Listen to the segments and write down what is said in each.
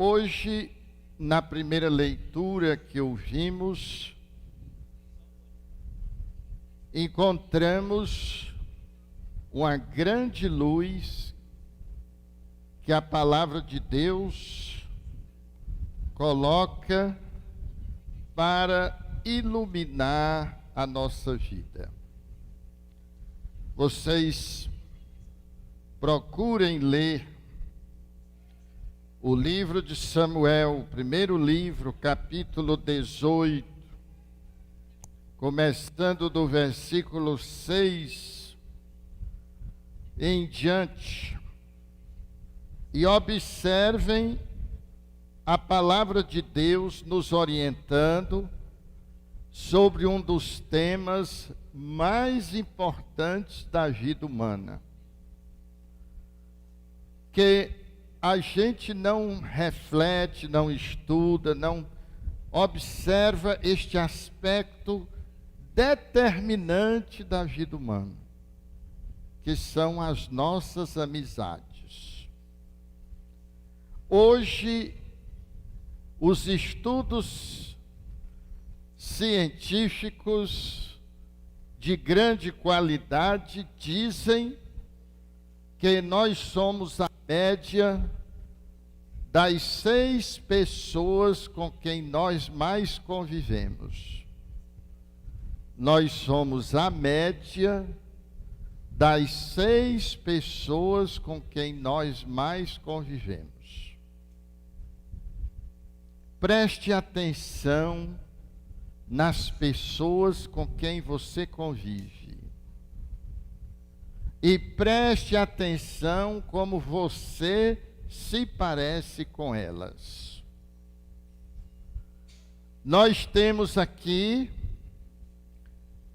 Hoje, na primeira leitura que ouvimos, encontramos uma grande luz que a palavra de Deus coloca para iluminar a nossa vida. Vocês procurem ler o livro de Samuel, primeiro livro, capítulo 18, começando do versículo 6 em diante, e observem a palavra de Deus nos orientando sobre um dos temas mais importantes da vida humana, que a gente não reflete, não estuda, não observa este aspecto determinante da vida humana, que são as nossas amizades. Hoje, os estudos científicos de grande qualidade dizem que nós somos a média das 6 pessoas com quem nós mais convivemos. Nós somos a média das 6 pessoas com quem nós mais convivemos. Preste atenção nas pessoas com quem você convive. E preste atenção como você se parece com elas. Nós temos aqui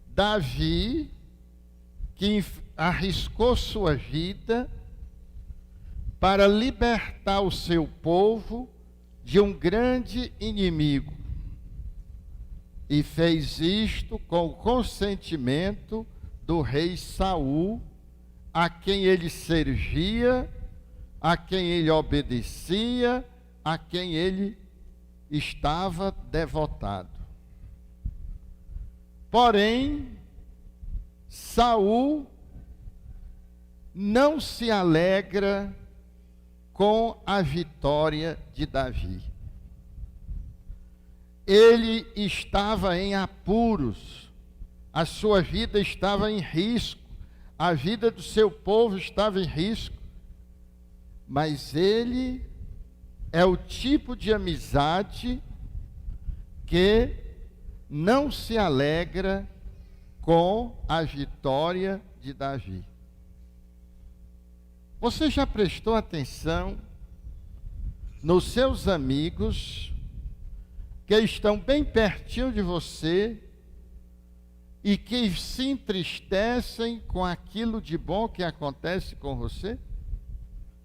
Davi, que arriscou sua vida para libertar o seu povo de um grande inimigo. E fez isto com o consentimento do rei Saul, a quem ele servia, a quem ele obedecia, a quem ele estava devotado. Porém, Saul não se alegra com a vitória de Davi. Ele estava em apuros, a sua vida estava em risco, a vida do seu povo estava em risco, mas ele é o tipo de amizade que não se alegra com a vitória de Davi. Você já prestou atenção nos seus amigos que estão bem pertinho de você e que se entristecem com aquilo de bom que acontece com você?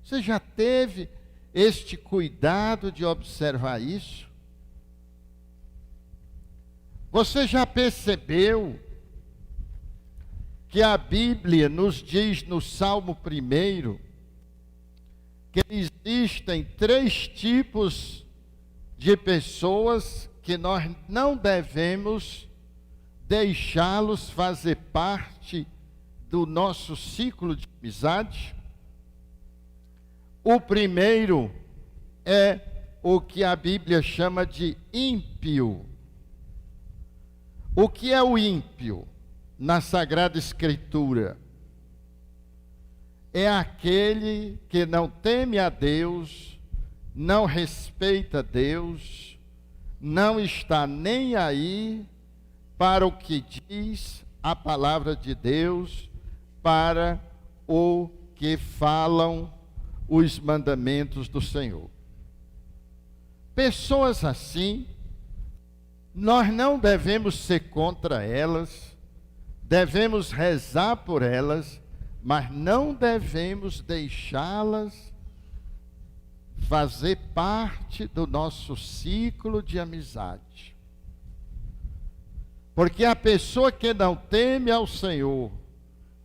Você já teve este cuidado de observar isso? Você já percebeu que a Bíblia nos diz no Salmo 1 que existem 3 tipos de pessoas que nós não devemos deixá-los fazer parte do nosso ciclo de amizade? O primeiro é o que a Bíblia chama de ímpio. O que é o ímpio na Sagrada Escritura? É aquele que não teme a Deus, não respeita Deus, não está nem aí para o que diz a palavra de Deus, para o que falam os mandamentos do Senhor. Pessoas assim, nós não devemos ser contra elas, devemos rezar por elas, mas não devemos deixá-las fazer parte do nosso ciclo de amizade. Porque a pessoa que não teme ao Senhor,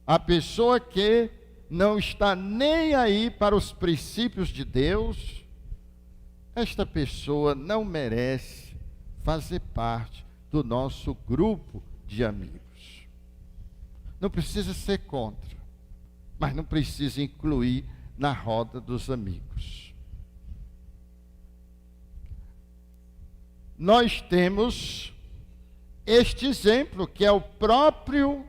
a pessoa que não está nem aí para os princípios de Deus, esta pessoa não merece fazer parte do nosso grupo de amigos. Não precisa ser contra, mas não precisa incluir na roda dos amigos. Nós temos este exemplo, que é o próprio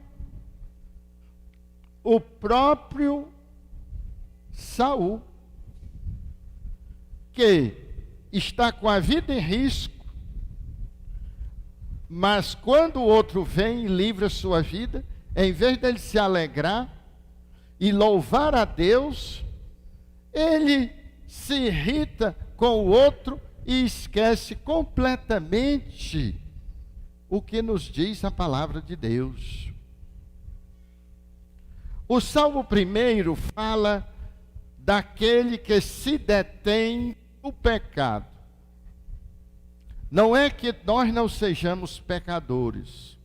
Saul, que está com a vida em risco, mas quando o outro vem e livra sua vida, em vez dele se alegrar e louvar a Deus, ele se irrita com o outro e esquece completamente o que nos diz a palavra de Deus. O Salmo 1 fala daquele que se detém no pecado. Não é que nós não sejamos pecadores,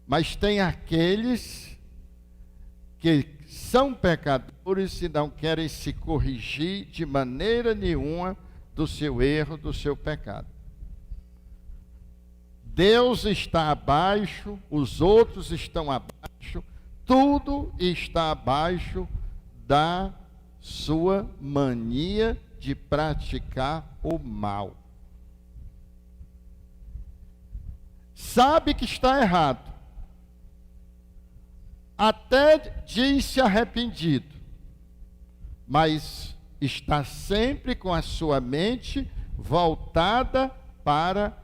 mas tem aqueles que são pecadores e não querem se corrigir de maneira nenhuma do seu erro, do seu pecado. Deus está abaixo, os outros estão abaixo, tudo está abaixo da sua mania de praticar o mal. Sabe que está errado, até diz-se arrependido, mas está sempre com a sua mente voltada para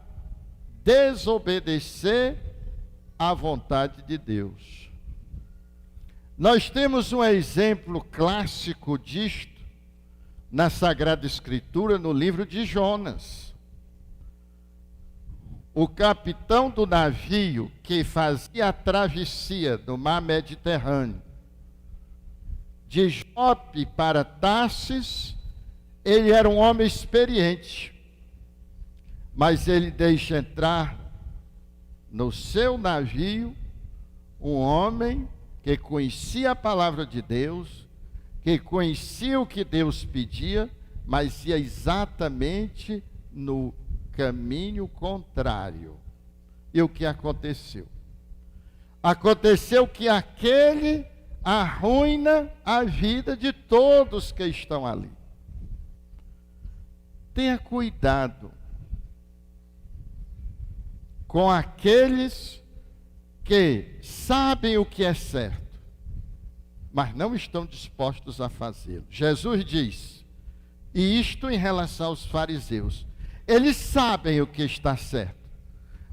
desobedecer à vontade de Deus. Nós temos um exemplo clássico disto na Sagrada Escritura, no livro de Jonas. O capitão do navio que fazia a travessia do mar Mediterrâneo, de Jope para Tarsis, ele era um homem experiente, mas ele deixa entrar no seu navio um homem que conhecia a palavra de Deus, que conhecia o que Deus pedia, mas ia exatamente no caminho contrário. E o que aconteceu? Aconteceu que aquele arruina a vida de todos que estão ali. Tenha cuidado com aqueles que sabem o que é certo, mas não estão dispostos a fazê-lo. Jesus diz, e isto em relação aos fariseus, eles sabem o que está certo,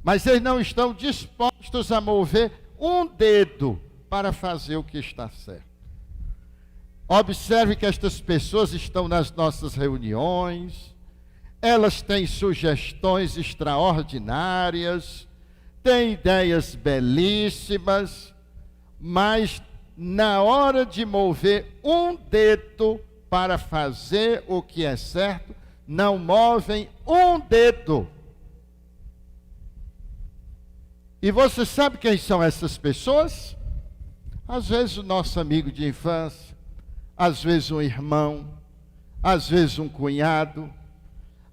mas eles não estão dispostos a mover um dedo para fazer o que está certo. Observe que estas pessoas estão nas nossas reuniões, elas têm sugestões extraordinárias, têm ideias belíssimas, mas na hora de mover um dedo para fazer o que é certo, não movem um dedo. E você sabe quem são essas pessoas? Às vezes o nosso amigo de infância, às vezes um irmão, às vezes um cunhado,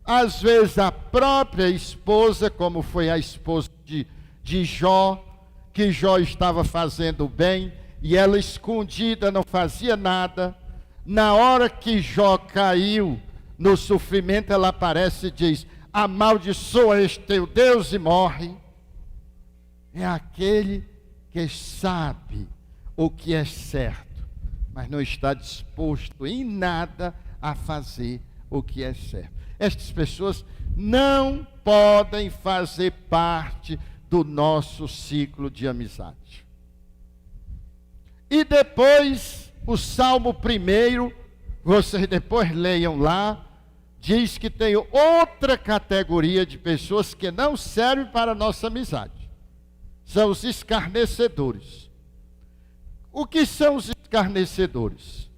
às vezes a própria esposa, como foi a esposa de Jó, que Jó estava fazendo bem, e ela escondida não fazia nada. Na hora que Jó caiu no sofrimento, ela aparece e diz, amaldiçoa este teu Deus, e morre. É aquele que sabe o que é certo, mas não está disposto em nada a fazer o que é certo. Estas pessoas não podem fazer parte do nosso ciclo de amizade. E depois, o Salmo 1, vocês depois leiam lá, diz que tem outra categoria de pessoas que não servem para a nossa amizade. São os escarnecedores. O que são os escarnecedores?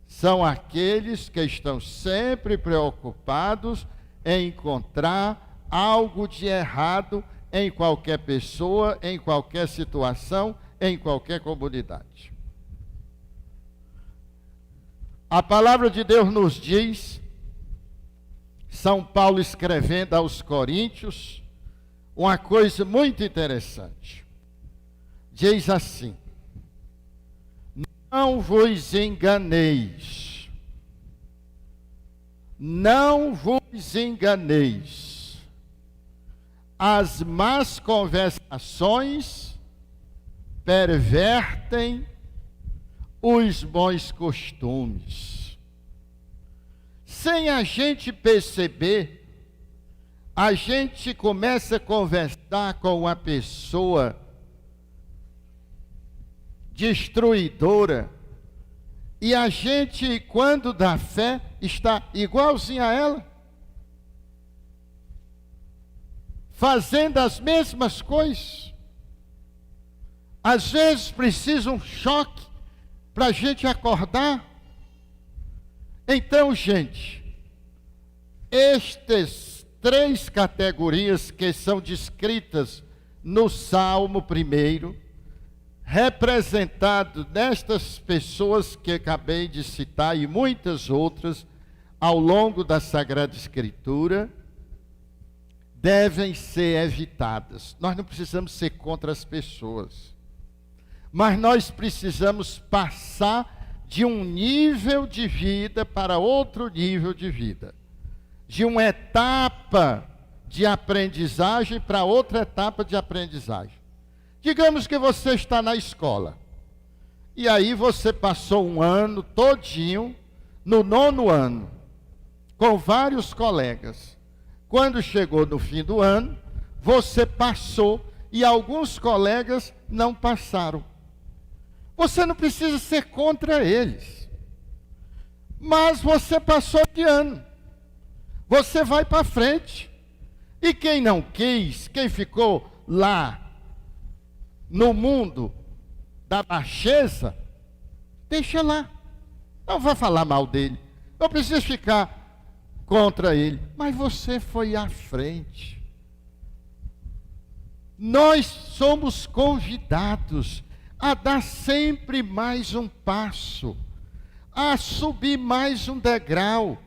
São aqueles que estão sempre preocupados em encontrar algo de errado em qualquer pessoa, em qualquer situação, em qualquer comunidade. A palavra de Deus nos diz São Paulo escrevendo aos Coríntios, uma coisa muito interessante. Diz assim: não vos enganeis, não vos enganeis, as más conversações pervertem os bons costumes. Sem a gente perceber, a gente começa a conversar com uma pessoa destruidora, e a gente, quando dá fé, está igualzinho a ela, fazendo as mesmas coisas. Às vezes precisa um choque para a gente acordar. Então, gente, estas 3 categorias que são descritas no Salmo 1, representado nestas pessoas que acabei de citar e muitas outras ao longo da Sagrada Escritura, devem ser evitadas. Nós não precisamos ser contra as pessoas, mas nós precisamos passar de um nível de vida para outro nível de vida, de uma etapa de aprendizagem para outra etapa de aprendizagem. Digamos que você está na escola, e aí você passou um ano todinho, no 9º ano, com vários colegas. Quando chegou no fim do ano, você passou, e alguns colegas não passaram. Você não precisa ser contra eles, mas você passou de ano, você vai para frente, e quem não quis, quem ficou lá no mundo da baixeza, deixa lá, não vai falar mal dele, não precisa ficar contra ele, mas você foi à frente. Nós somos convidados a dar sempre mais um passo, a subir mais um degrau,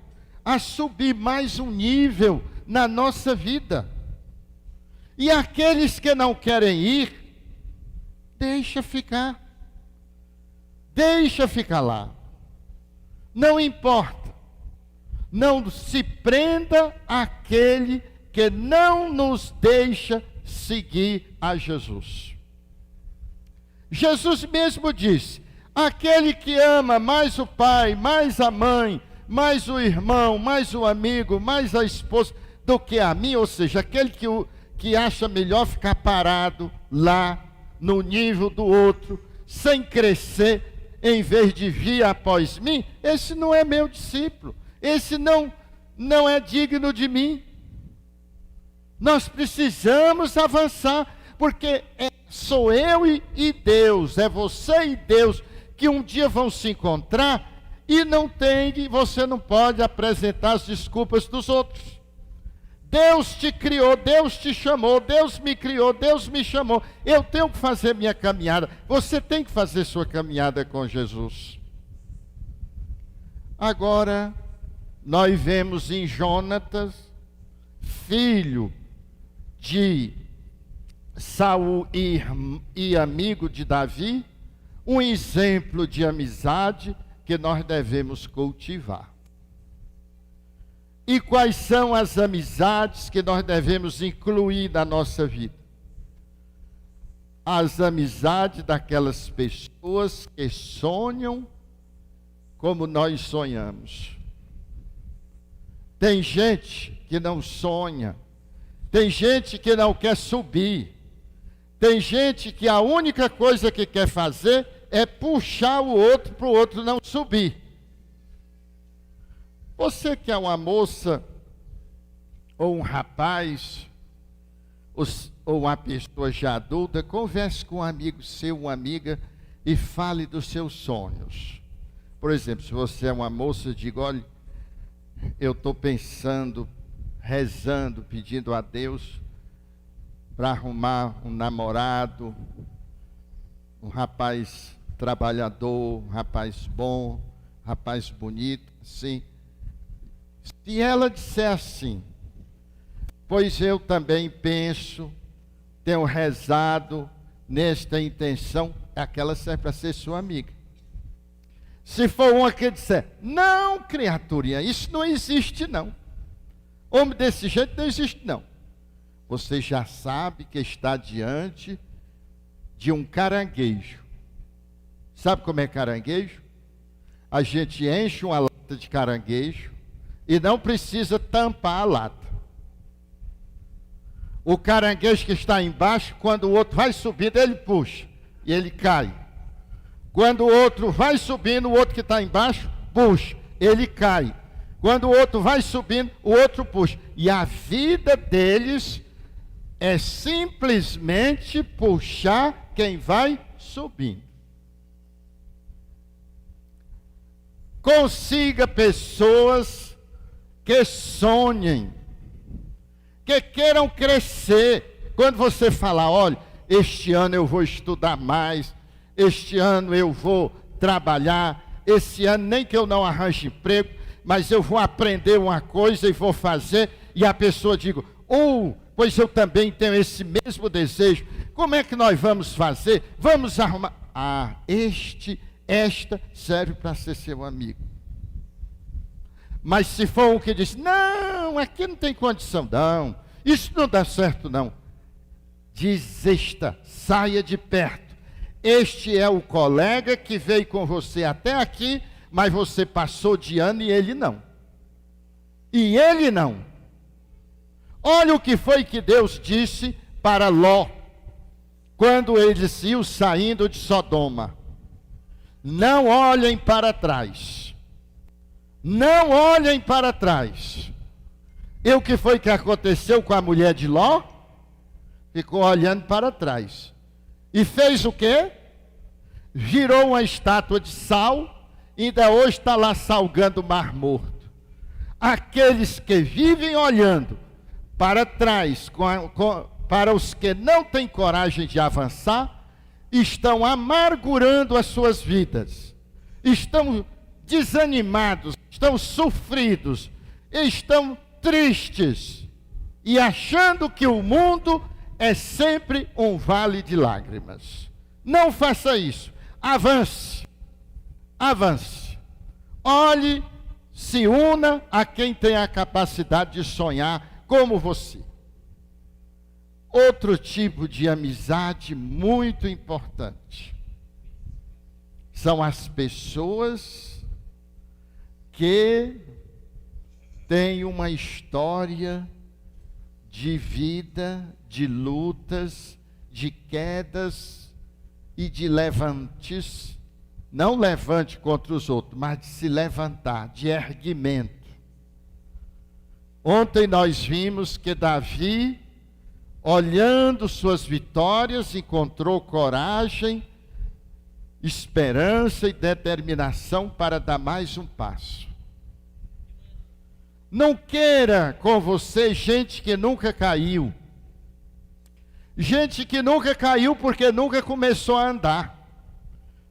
a subir mais um nível na nossa vida. E aqueles que não querem ir, deixa ficar lá, não importa, não se prenda àquele que não nos deixa seguir a Jesus. Jesus mesmo disse: aquele que ama mais o pai, mais a mãe, mais o irmão, mais o amigo, mais a esposa do que a mim, ou seja, aquele que acha melhor ficar parado lá no nível do outro, sem crescer, em vez de vir após mim, esse não é meu discípulo, esse não é digno de mim. Nós precisamos avançar, porque sou eu e Deus, é você e Deus, que um dia vão se encontrar, e você não pode apresentar as desculpas dos outros. Deus te criou, Deus te chamou, Deus me criou, Deus me chamou. Eu tenho que fazer minha caminhada. Você tem que fazer sua caminhada com Jesus. Agora, nós vemos em Jonatas, filho de Saul e amigo de Davi, um exemplo de amizade que nós devemos cultivar. E quais são as amizades que nós devemos incluir na nossa vida? As amizades daquelas pessoas que sonham como nós sonhamos. Tem gente que não sonha, tem gente que não quer subir, tem gente que a única coisa que quer fazer é puxar o outro para o outro não subir. Você que é uma moça, ou um rapaz, ou uma pessoa já adulta, converse com um amigo seu, uma amiga, e fale dos seus sonhos. Por exemplo, se você é uma moça, diga: olha, eu estou pensando, rezando, pedindo a Deus para arrumar um namorado, um rapaz trabalhador, um rapaz bom, um rapaz bonito, assim. Se ela disser assim, pois eu também penso, tenho rezado nesta intenção, aquela serve para ser sua amiga. Se for uma que disser, não, criaturinha, isso não existe não. Homem desse jeito não existe não. Você já sabe que está diante de um caranguejo. Sabe como é caranguejo? A gente enche uma lata de caranguejo e não precisa tampar a lata. O caranguejo que está embaixo, quando o outro vai subindo, ele puxa e ele cai. Quando o outro vai subindo, o outro que está embaixo puxa, ele cai. Quando o outro vai subindo, o outro puxa. E a vida deles é simplesmente puxar quem vai subindo. Consiga pessoas que sonhem, que queiram crescer. Quando você falar, olha, este ano eu vou estudar mais, este ano eu vou trabalhar, esse ano nem que eu não arranje emprego, mas eu vou aprender uma coisa e vou fazer, e a pessoa diga, pois eu também tenho esse mesmo desejo, como é que nós vamos fazer? Vamos arrumar. Esta serve para ser seu amigo. Mas se for um que diz, não, aqui não tem condição não, isso não dá certo não, desista, saia de perto. Este é o colega que veio com você até aqui, mas você passou de ano e ele não. E ele não. Olha o que foi que Deus disse para Ló, quando eles iam saindo de Sodoma. Não olhem para trás. Não olhem para trás. E o que foi que aconteceu com a mulher de Ló? Ficou olhando para trás. E fez o quê? Virou uma estátua de sal, e ainda hoje está lá salgando o Mar Morto. Aqueles que vivem olhando para trás, para os que não têm coragem de avançar, estão amargurando as suas vidas, estão desanimados, estão sofridos, estão tristes, e achando que o mundo é sempre um vale de lágrimas. Não faça isso. Avance. Avance. Olhe, se una a quem tem a capacidade de sonhar como você. Outro tipo de amizade muito importante são as pessoas que têm uma história de vida, de lutas, de quedas e de levantes, não levante contra os outros, mas de se levantar, de erguimento. Ontem nós vimos que Davi, olhando suas vitórias, encontrou coragem, esperança e determinação para dar mais um passo. Não queira com você gente que nunca caiu. Gente que nunca caiu porque nunca começou a andar.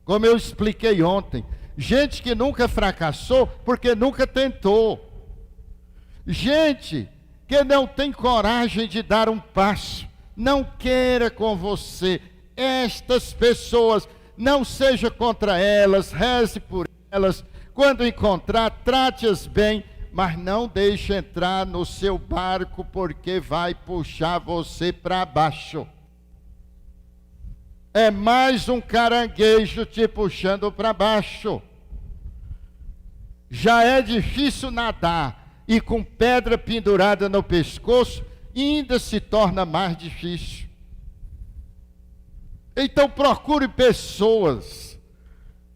Como eu expliquei ontem. Gente que nunca fracassou porque nunca tentou. Gente que não tem coragem de dar um passo. Não queira com você estas pessoas. Não seja contra elas, reze por elas. Quando encontrar, trate-as bem, mas não deixe entrar no seu barco, porque vai puxar você para baixo. É mais um caranguejo te puxando para baixo. Já é difícil nadar, e com pedra pendurada no pescoço, ainda se torna mais difícil. Então procure pessoas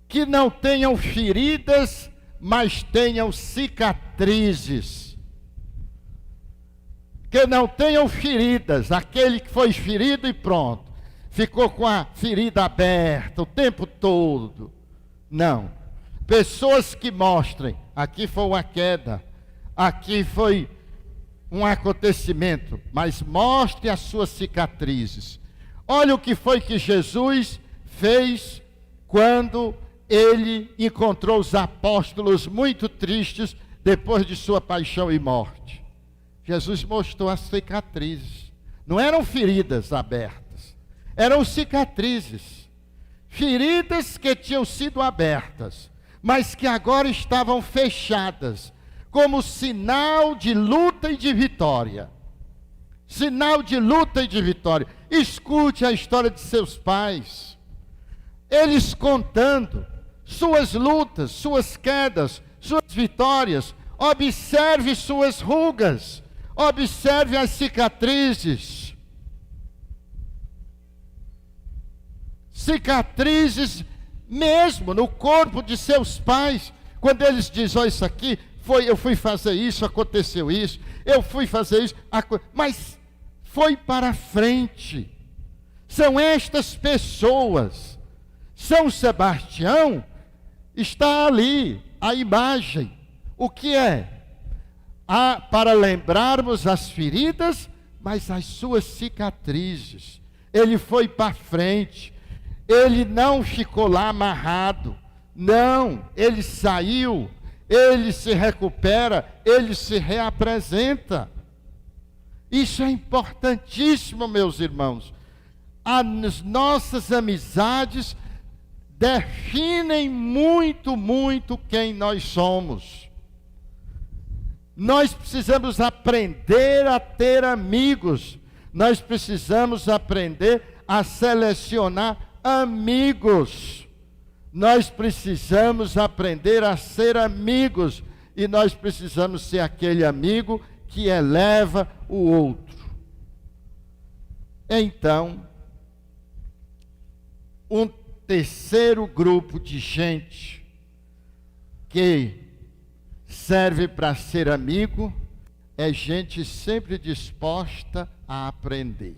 que não tenham feridas, mas tenham cicatrizes. Que não tenham feridas, aquele que foi ferido e pronto, ficou com a ferida aberta o tempo todo. Não. Pessoas que mostrem, aqui foi uma queda, aqui foi um acontecimento, mas mostre as suas cicatrizes. Olha o que foi que Jesus fez quando ele encontrou os apóstolos muito tristes depois de sua paixão e morte? Jesus mostrou as cicatrizes. Não eram feridas abertas, eram cicatrizes. Feridas que tinham sido abertas, mas que agora estavam fechadas, como sinal de luta e de vitória. Sinal de luta e de vitória. Escute a história de seus pais. Eles contando suas lutas, suas quedas, suas vitórias. Observe suas rugas. Observe as cicatrizes. Cicatrizes mesmo no corpo de seus pais. Quando eles dizem, oh, isso aqui, eu fui fazer isso, aconteceu isso. Eu fui fazer isso, mas foi para frente. São estas pessoas. São Sebastião está ali, a imagem. O que é? Para lembrarmos as feridas, mas as suas cicatrizes. Ele foi para frente. Ele não ficou lá amarrado. Não, ele saiu. Ele se recupera. Ele se reapresenta. Isso é importantíssimo, meus irmãos. As nossas amizades definem muito, muito quem nós somos. Nós precisamos aprender a ter amigos. Nós precisamos aprender a selecionar amigos. Nós precisamos aprender a ser amigos. E nós precisamos ser aquele amigo que eleva o outro. Então, um terceiro grupo de gente que serve para ser amigo é gente sempre disposta a aprender.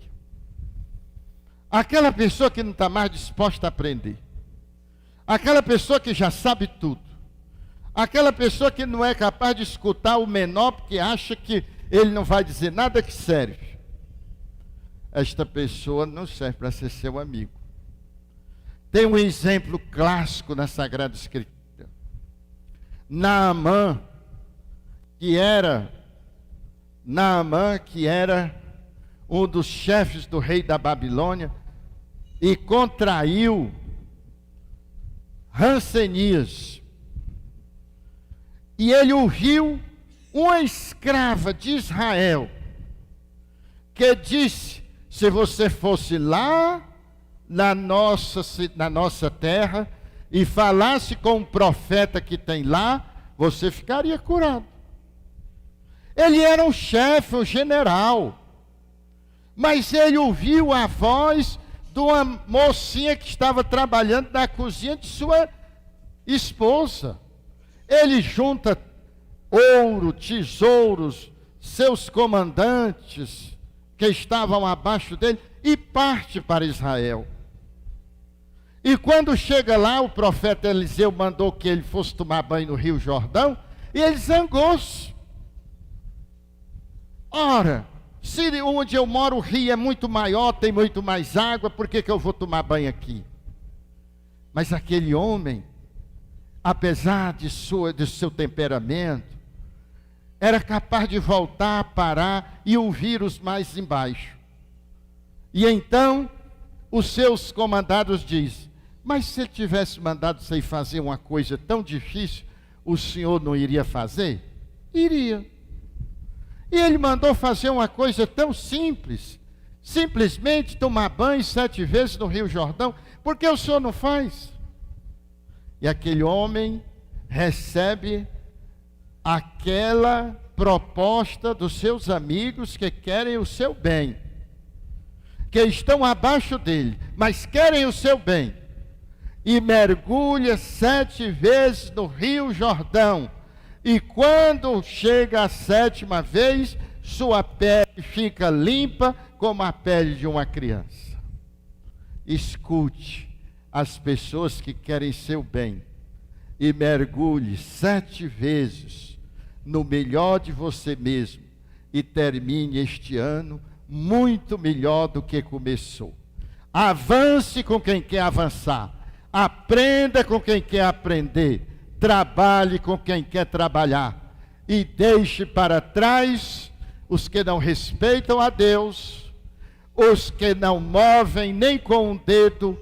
Aquela pessoa que não está mais disposta a aprender. Aquela pessoa que já sabe tudo. Aquela pessoa que não é capaz de escutar o menor porque acha que ele não vai dizer nada que serve. Esta pessoa não serve para ser seu amigo. Tem um exemplo clássico na Sagrada Escritura. Naamã, que era um dos chefes do rei da Babilônia, e contraiu Rancenias. E ele ouviu uma escrava de Israel, que disse, se você fosse lá na nossa terra, e falasse com um profeta que tem lá, você ficaria curado. Ele era um chefe, um general, mas ele ouviu a voz de uma mocinha que estava trabalhando na cozinha de sua esposa. Ele junta ouro, tesouros, seus comandantes que estavam abaixo dele e parte para Israel. E quando chega lá, o profeta Eliseu mandou que ele fosse tomar banho no Rio Jordão, e ele zangou-se. Ora, se onde eu moro o rio é muito maior, tem muito mais água, por que eu vou tomar banho aqui? Mas aquele homem, apesar de seu temperamento, era capaz de voltar, parar e ouvir os mais embaixo. E então, os seus comandados dizem, mas se ele tivesse mandado você fazer uma coisa tão difícil, o senhor não iria fazer? Iria. E ele mandou fazer uma coisa tão simples, simplesmente tomar banho 7 vezes no Rio Jordão, por que o senhor não faz? E aquele homem recebe aquela proposta dos seus amigos que querem o seu bem, que estão abaixo dele, mas querem o seu bem, e mergulha 7 vezes no Rio Jordão, e quando chega a 7ª vez, sua pele fica limpa como a pele de uma criança. Escute as pessoas que querem seu bem, e mergulhe 7 vezes no melhor de você mesmo, e termine este ano muito melhor do que começou. Avance com quem quer avançar, aprenda com quem quer aprender, trabalhe com quem quer trabalhar. e deixe para trás os que não respeitam a Deus, os que não movem nem com um dedo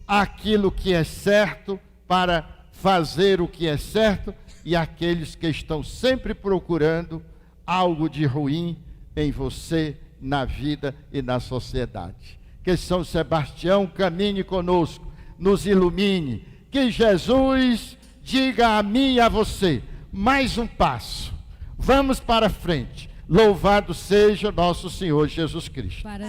aquilo que é certo para fazer o que é certo, e aqueles que estão sempre procurando algo de ruim em você, na vida e na sociedade. Que São Sebastião caminhe conosco, nos ilumine, que Jesus diga a mim e a você, mais um passo, vamos para frente. Louvado seja nosso Senhor Jesus Cristo. Para